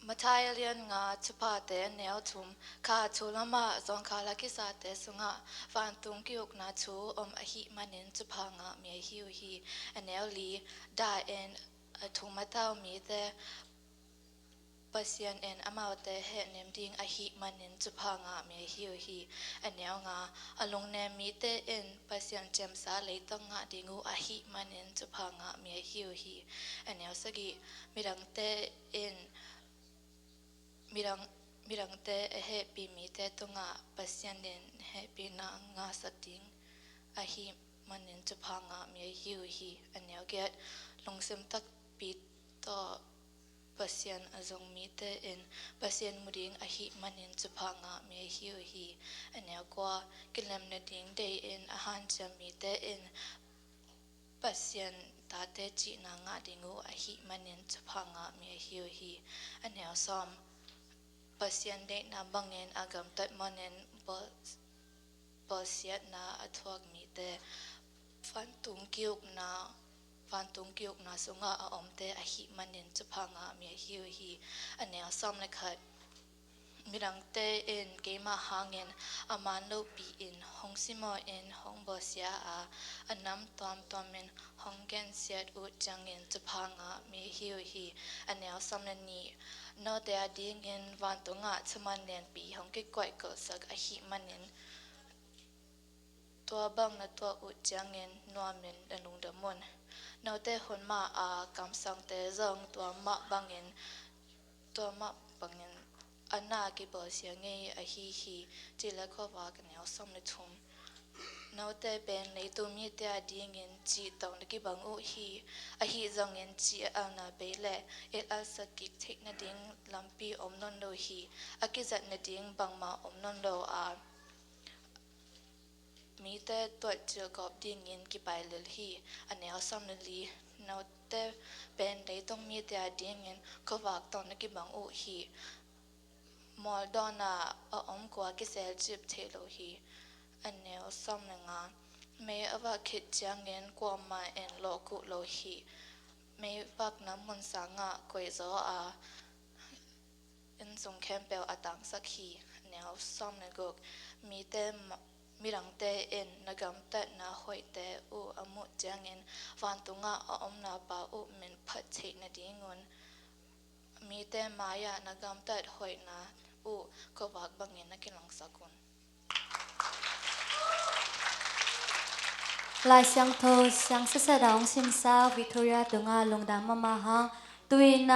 มาทายเรียนงาชุพาเตแนวทุมข้าชูลมาจงข้าลักิสาเตสุงะฟันตุงกิยกนาชูอหิมันินชุพางะเมียฮิวฮีแนวลีได้เอ็นทุมมาเต้ามีแต่ปัสยันเอ็นอมาเตเหเนมดิงหิมันินชุพางะเมียฮิวฮีแนวงาอลงเนมีเตเอ็นปัสยันเจมสาเลยตั้งงะดิงูหิมันินชุพางะเมียฮิวฮีแนวสกิมีดังเตเอ็นmirang te he pi mi te tunga pasyan din he pi na nga sating ahi manin chupanga mi hiu hi anyaw get longsim tak pi to pasyan azong mi te in pasyan muding ahi manin chupanga mi hiu hi anyaw kwa kilem na ding day in ahan cha mi te in pasyan tate chi na nga dingu ahi manin chupanga mi hiu hi anyaw som pasyan de na bangin agam tat manen pasiat na athuak mi te fantung kiuk na sunga a omte a hi manin chupanga mi hiu hi ane asam le khat mirang te in kema hangin aman lo pi in hongsimo in hongbosia a anam tom in honggen siat u changin chupanga mi hiu hi ane asam le ni no te ading in vantunga chuman len pi hongke kwai ko sak a hi maninตัวบังnaตัวอุจังเงินนัวมินดนุงดมุนนาวเตหุนมากำสังเตจงตัวมะบังเงินอันนากิบเสียงเงยอฮีจิเลขวากันเอาสมในทุมนาวเตเป็นในตัวมีเตอดีเงินจีตองกิบังอุฮีอฮีจงเงินจีอันนาเบลเอลสกิกเทคนาดิงลัมปีอมนนโลฮีอากิจัดนาดิงบังมาอมนนโลมีแต่ตัวเจอกอบดิ่งเงินกี่ไปเลยฮีอันนี้เอาซ้ำเลยลีนาวแต่เป็นได้ต้องมีแต่ดิ่งเงินก็ฝากตอนนักบังอุฮีมอลดอนากว่ากิเซลจิบเทโลฮีอันนี้เอาซ้ำเลยงานไม่เอาว่าคิดจังเงินกว่ามาเอ็นโลกุโลฮีไม่ปักน้ำมันสังกวยโซอินส่งแคมเปลอตังสักฮีอันนี้เอาซ้ำเลยก็มีแต่มีรังเตอินนกำเตนาหอยเตอุอมุจังอินวันตุงอมนาปาอุมินพัดเชนดีงุนมีแต่มายานกำเตหอยนาอุก็วักบังอินนักลังสกุลลายเสียงโทเสียงเสดงซิมซาวิทยาตุงาลงดามมาฮังตุยนา